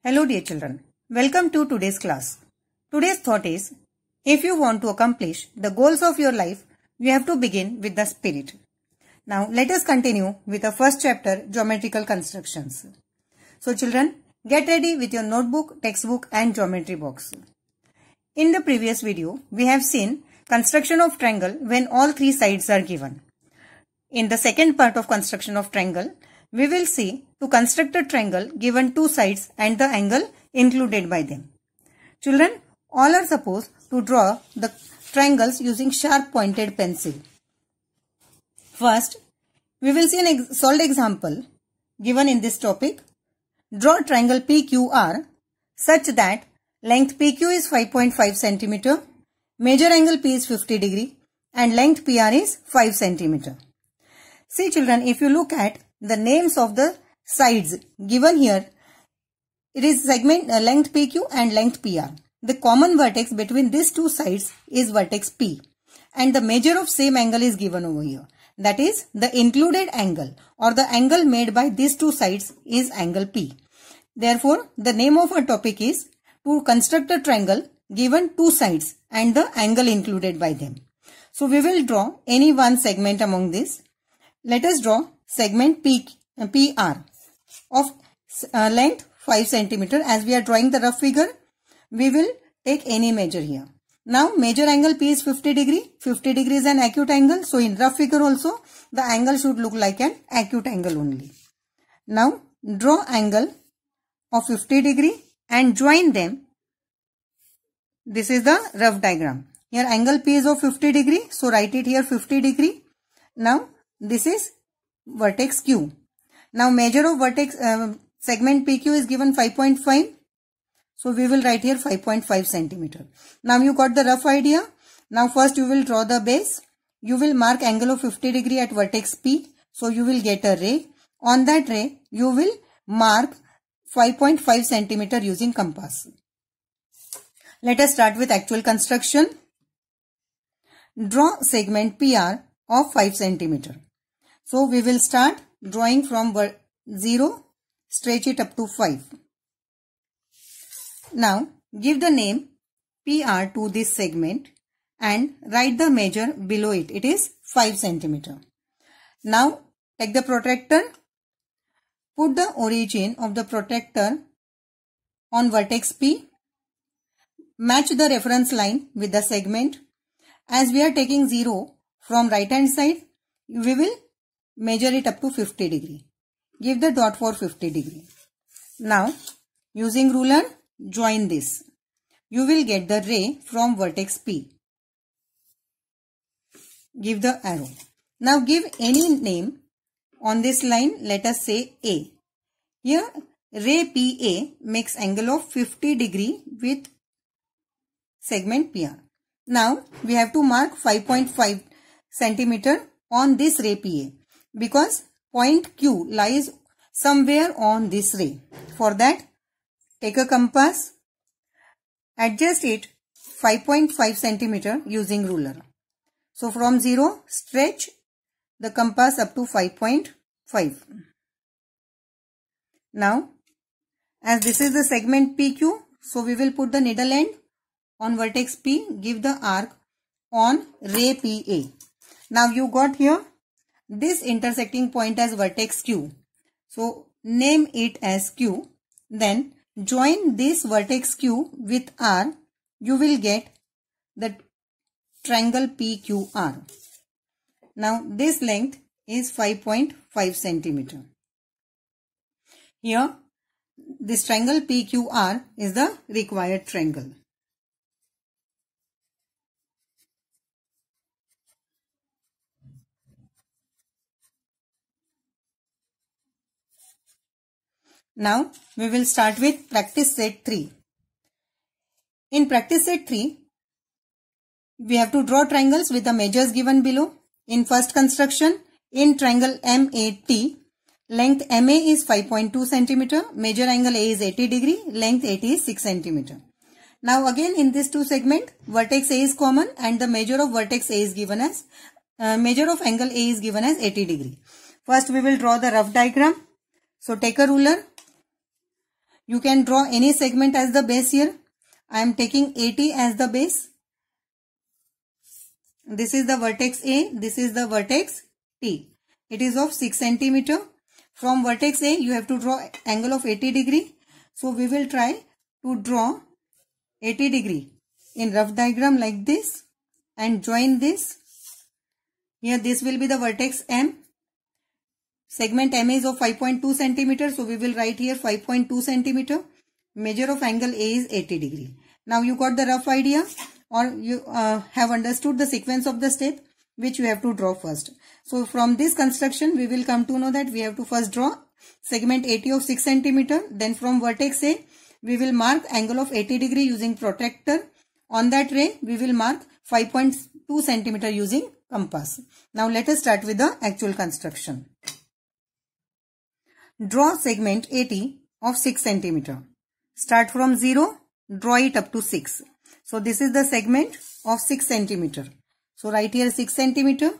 Hello dear children, welcome to today's class. Today's thought is, if you want to accomplish the goals of your life, you have to begin with the spirit. Now let us continue with the first chapter, geometrical constructions. So children, get ready with your notebook, textbook and geometry box. In the previous video, we have seen construction of triangle when all three sides are given. In the second part of construction of triangle, we will see to construct a triangle given two sides and the angle included by them. Children, all are supposed to draw the triangles using sharp pointed pencil. First, we will see an solved example given in this topic. Draw triangle PQR such that length PQ is 5.5 cm, major angle P is 50 degree and length PR is 5 cm. See children, if you look at the names of the sides given here, it is segment length PQ and length PR. The common vertex between these two sides is vertex P and the measure of same angle is given over here. That is, the included angle or the angle made by these two sides is angle P. Therefore, the name of our topic is to construct a triangle given two sides and the angle included by them. So, we will draw any one segment among these. Let us draw segment PR of length 5 cm. As we are drawing the rough figure, we will take any measure here. Now major angle P is 50 degree. 50 degree is an acute angle. So in rough figure also the angle should look like an acute angle only. Now draw angle of 50 degree and join them. This is the rough diagram. Here angle P is of 50 degree. So write it here 50 degree. Now this is vertex Q. Now measure of vertex segment PQ is given 5.5. So we will write here 5.5 cm. Now you got the rough idea. Now first you will draw the base. You will mark angle of 50 degree at vertex P. So you will get a ray. On that ray you will mark 5.5 cm using compass. Let us start with actual construction. Draw segment PR of 5 cm. So we will start drawing from 0, stretch it up to 5. Now give the name PR to this segment and write the measure below it. It is 5 cm. Now take the protractor. Put the origin of the protractor on vertex P. Match the reference line with the segment. As we are taking 0 from right hand side, we will measure it up to 50 degree. Give the dot for 50 degree. Now using ruler, join this. You will get the ray from vertex P. Give the arrow. Now give any name on this line. Let us say A. Here ray PA makes angle of 50 degree with segment PR. Now we have to mark 5.5 cm on this ray PA because point Q lies somewhere on this ray. For that, take a compass, adjust it 5.5 cm using ruler. So from 0, stretch the compass up to 5.5. Now, as this is the segment PQ, so we will put the needle end on vertex P, give the arc on ray PA. Now you got here this intersecting point as vertex Q. So name it as Q. Then join this vertex Q with R. You will get the triangle PQR. Now this length is 5.5 cm. Here this triangle PQR is the required triangle. Now we will start with practice set 3. In practice set 3, we have to draw triangles with the measures given below. In first construction, in triangle MAT, length MA is 5.2 cm, major angle A is 80 degree, length AT is 6 cm. Now again in this two segment, vertex A is common and the measure of vertex A is given as, measure of angle A is given as 80 degree. First we will draw the rough diagram. So take a ruler. You can draw any segment as the base here. I am taking AT as the base. This is the vertex A. This is the vertex T. It is of 6 centimeter. From vertex A, you have to draw angle of 80 degree. So we will try to draw 80 degree in rough diagram like this and join this. Here this will be the vertex M. Segment M is of 5.2 centimeter. So we will write here 5.2 centimeter. Measure of angle A is 80 degree. Now you got the rough idea, or you have understood the sequence of the step which you have to draw first. So from this construction we will come to know that we have to first draw segment AT of 6 centimeter. Then from vertex A we will mark angle of 80 degree using protractor. On that ray we will mark 5.2 centimeter using compass. Now let us start with the actual construction. Draw segment AT of 6 centimeter. Start from 0, draw it up to 6. So this is the segment of 6 centimeter. So write here 6 centimeter.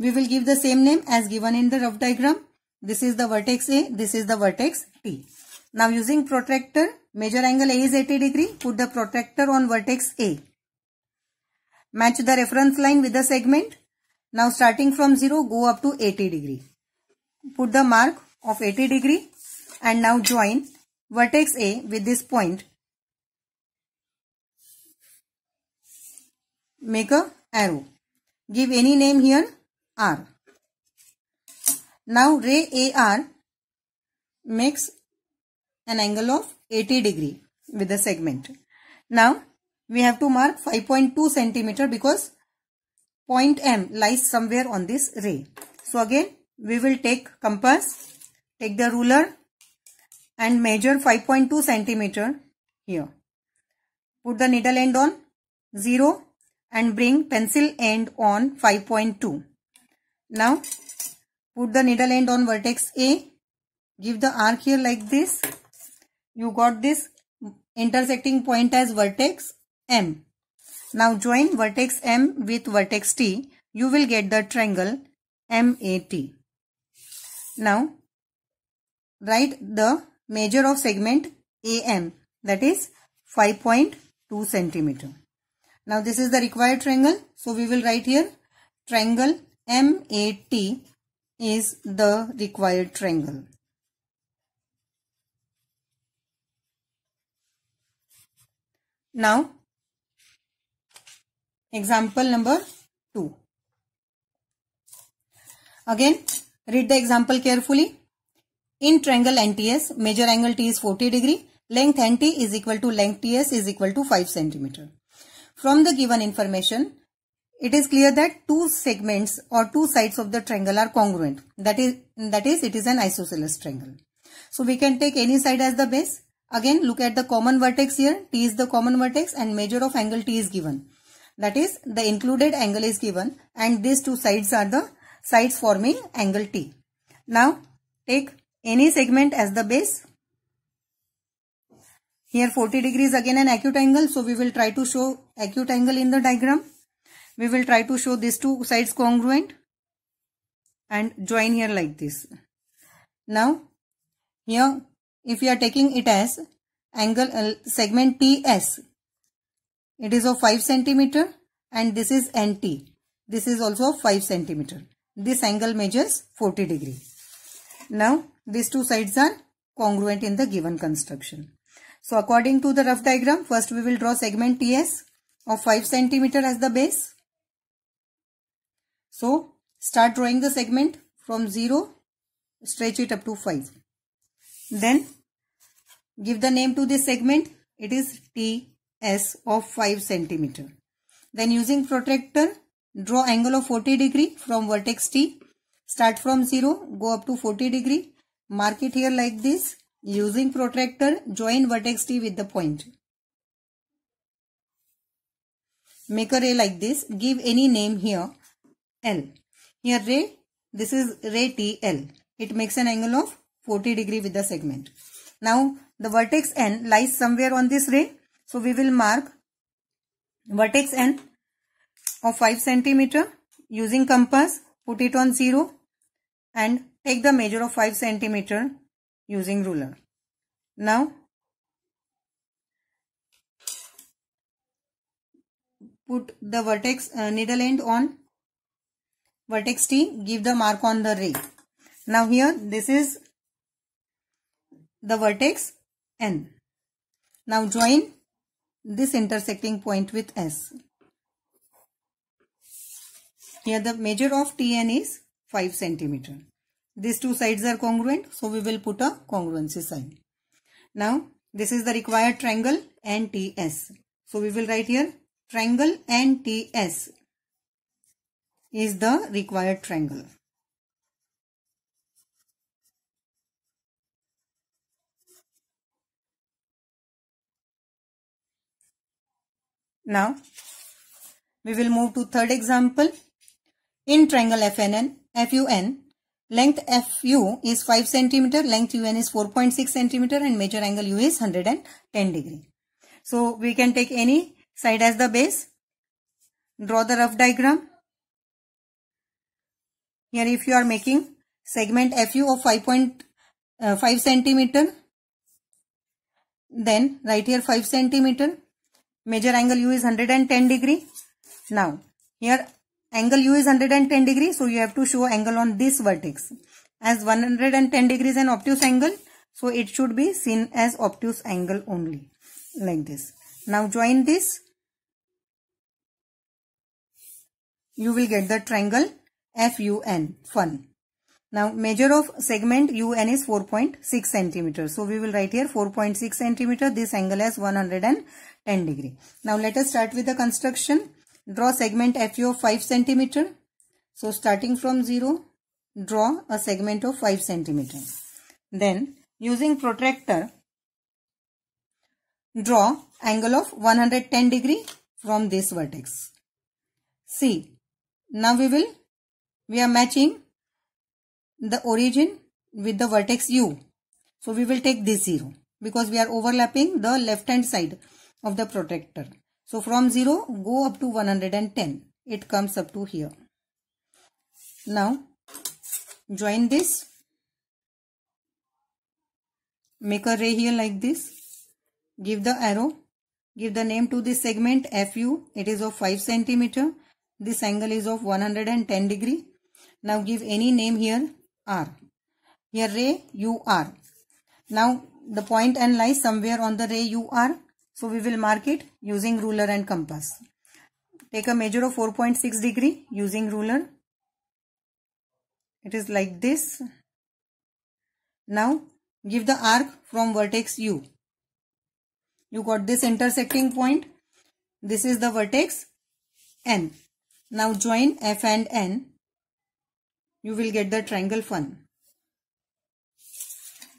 We will give the same name as given in the rough diagram. This is the vertex A, this is the vertex T. Now using protractor, measure angle A is 80 degree. Put the protractor on vertex A. Match the reference line with the segment. Now starting from 0, go up to 80 degree. Put the mark of 80 degree and now join vertex A with this point. Make a arrow. Give any name here, R. Now ray AR makes an angle of 80 degree with the segment. Now we have to mark 5.2 centimeter because point M lies somewhere on this ray. So again we will take compass, take the ruler and measure 5.2 centimeter here. Put the needle end on 0 and bring pencil end on 5.2. Now put the needle end on vertex A. Give the arc here like this. You got this intersecting point as vertex M. Now join vertex M with vertex T. You will get the triangle MAT. Now write the measure of segment AM, that is 5.2 centimeter. Now this is the required triangle. So we will write here triangle MAT is the required triangle. Now example number 2. Again read the example carefully. In triangle NTS, measure angle T is 40 degree. Length NT is equal to length TS is equal to 5 centimeter. From the given information, it is clear that two segments or two sides of the triangle are congruent. That is it is an isosceles triangle. So we can take any side as the base. Again look at the common vertex here. T is the common vertex and measure of angle T is given. That is the included angle is given and these two sides are the sides forming angle T. Now take any segment as the base. Here 40 degrees again an acute angle. So we will try to show acute angle in the diagram. We will try to show these two sides congruent and join here like this. Now here if you are taking it as angle segment TS, it is of 5 centimeter and this is NT. This is also 5 centimeter. This angle measures 40 degree. Now these two sides are congruent in the given construction. So according to the rough diagram, first we will draw segment TS of 5 centimeter as the base. So start drawing the segment from 0, stretch it up to 5. Then give the name to this segment. It is TS of 5 centimeter. Then using protractor, draw angle of 40 degree from vertex T. Start from 0, go up to 40 degree. Mark it here like this. Using protractor, join vertex T with the point. Make a ray like this. Give any name here. L. Here ray, this is ray TL. It makes an angle of 40 degree with the segment. Now the vertex N lies somewhere on this ray. So we will mark vertex N of 5 centimeter. Using compass, put it on 0 and take the measure of 5 centimeter using ruler. Now put the vertex needle end on vertex T, give the mark on the ray. Now here this is the vertex N. Now join this intersecting point with S. Here the measure of TN is 5 cm. These two sides are congruent, so we will put a congruency sign. Now this is the required triangle NTS. So we will write here triangle NTS is the required triangle. Now we will move to third example. In triangle FUN, length FU is 5 cm, length UN is 4.6 cm and major angle U is 110 degree. So we can take any side as the base. Draw the rough diagram. Here if you are making segment FU of 5.5 cm, then write here 5 cm. Major angle U is 110 degree. Now here angle U is 110 degree, so you have to show angle on this vertex. As 110 degrees an obtuse angle, so it should be seen as obtuse angle only, like this. Now join this. You will get the triangle FUN, fun. Now measure of segment UN is 4.6 cm. So we will write here 4.6 cm. This angle has 110 degree. Now let us start with the construction. Draw segment FU of 5 cm. So starting from 0, draw a segment of 5 cm. Then using protractor, draw angle of 110 degree from this vertex. See, now we are matching the origin with the vertex U. So we will take this 0 because we are overlapping the left hand side of the protractor. So from 0 go up to 110. It comes up to here. Now join this. Make a ray here like this. Give the arrow. Give the name to this segment FU. It is of 5 cm. This angle is of 110 degree. Now give any name here R. Here ray UR. Now the point N lies somewhere on the ray UR. So we will mark it using ruler and compass. Take a measure of 4.6 degree using ruler. It is like this. Now give the arc from vertex U. You got this intersecting point. This is the vertex N. Now join F and N. You will get the triangle FUN.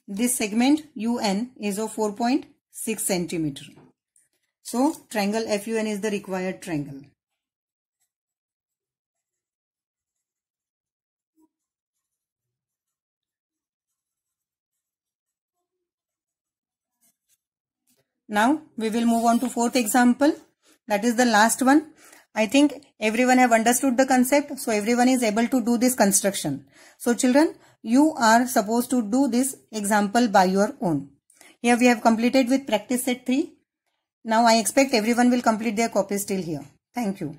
This segment UN is of 4.6 cm. So triangle FUN is the required triangle. Now we will move on to fourth example. That is the last one. I think everyone have understood the concept. So everyone is able to do this construction. So children, you are supposed to do this example by your own. Here we have completed with practice set 3. Now I expect everyone will complete their copies till here. Thank you.